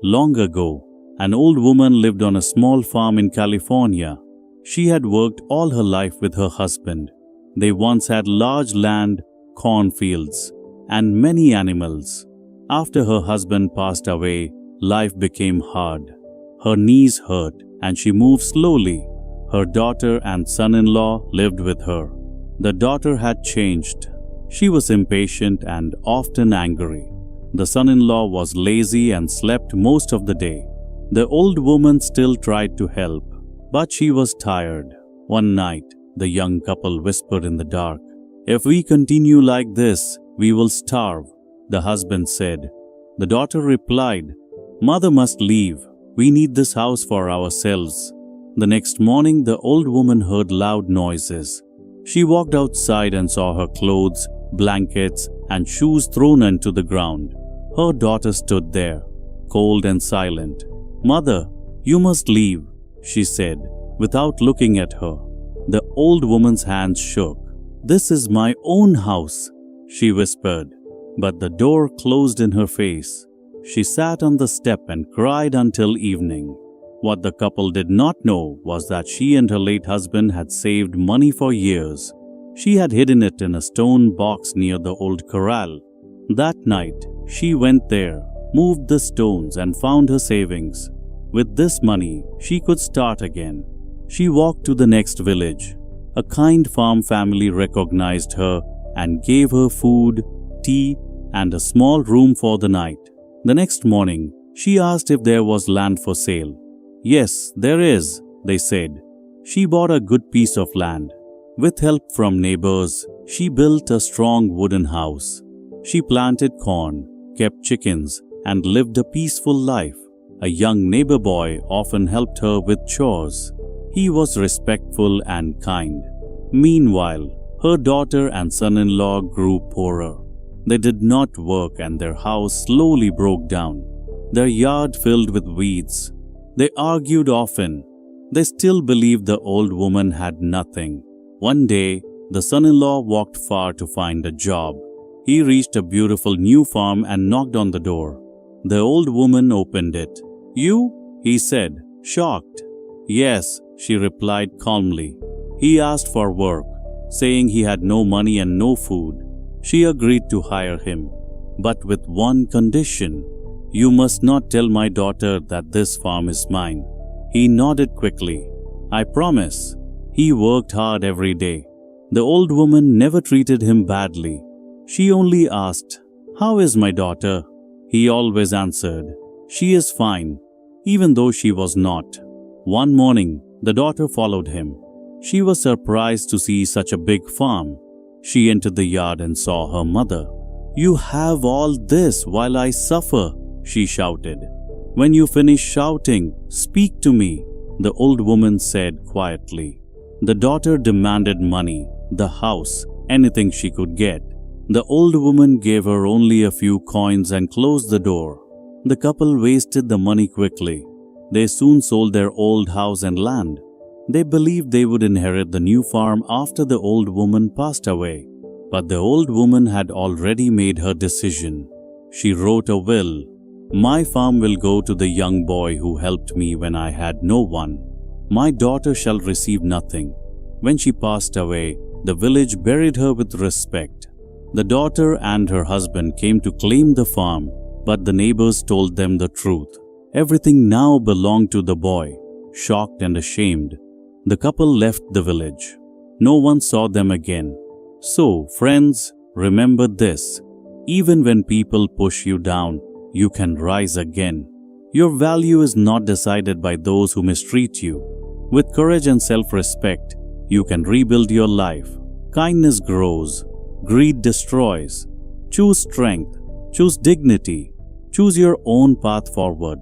Long ago, an old woman lived on a small farm in California. She had worked all her life with her husband. They once had large land, cornfields, and many animals. After her husband passed away, life became hard. Her knees hurt and she moved slowly. Her daughter and son-in-law lived with her. The daughter had changed. She was impatient and often angry. The son-in-law was lazy and slept most of the day. The old woman still tried to help, but she was tired. One night, the young couple whispered in the dark, "If we continue like this, we will starve," the husband said. The daughter replied, "Mother must leave. We need this house for ourselves." The next morning, the old woman heard loud noises. She walked outside and saw her clothes, blankets, and shoes thrown into the ground. Her daughter stood there, cold and silent. "Mother, you must leave," she said, without looking at her. The old woman's hands shook. "This is my own house," she whispered, but the door closed in her face. She sat on the step and cried until evening. What the couple did not know was that she and her late husband had saved money for years. She had hidden it in a stone box near the old corral. That night, she went there, moved the stones, and found her savings. With this money, she could start again. She walked to the next village. A kind farm family recognized her and gave her food, tea, and a small room for the night. The next morning, she asked if there was land for sale. "Yes, there is," they said. She bought a good piece of land. With help from neighbors, she built a strong wooden house. She planted corn, kept chickens, and lived a peaceful life. A young neighbor boy often helped her with chores. He was respectful and kind. Meanwhile, her daughter and son-in-law grew poorer. They did not work and their house slowly broke down. Their yard filled with weeds. They argued often. They still believed the old woman had nothing. One day, the son-in-law walked far to find a job. He reached a beautiful new farm and knocked on the door. The old woman opened it. "You?" he said, shocked. "Yes," she replied calmly. He asked for work, saying he had no money and no food. She agreed to hire him, but with one condition. "You must not tell my daughter that this farm is mine." He nodded quickly. "I promise." He worked hard every day. The old woman never treated him badly. She only asked, "How is my daughter?" He always answered, "She is fine," even though she was not. One morning, the daughter followed him. She was surprised to see such a big farm. She entered the yard and saw her mother. "You have all this while I suffer," she shouted. "When you finish shouting, speak to me," the old woman said quietly. The daughter demanded money, the house, anything she could get. The old woman gave her only a few coins and closed the door. The couple wasted the money quickly. They soon sold their old house and land. They believed they would inherit the new farm after the old woman passed away. But the old woman had already made her decision. She wrote a will. "My farm will go to the young boy who helped me when I had no one. My daughter shall receive nothing." When she passed away, the village buried her with respect. The daughter and her husband came to claim the farm, but the neighbors told them the truth. Everything now belonged to the boy. Shocked and ashamed, the couple left the village. No one saw them again. So, friends, remember this. Even when people push you down, you can rise again. Your value is not decided by those who mistreat you. With courage and self-respect, you can rebuild your life. Kindness grows. Greed destroys. Choose strength. Choose dignity. Choose your own path forward.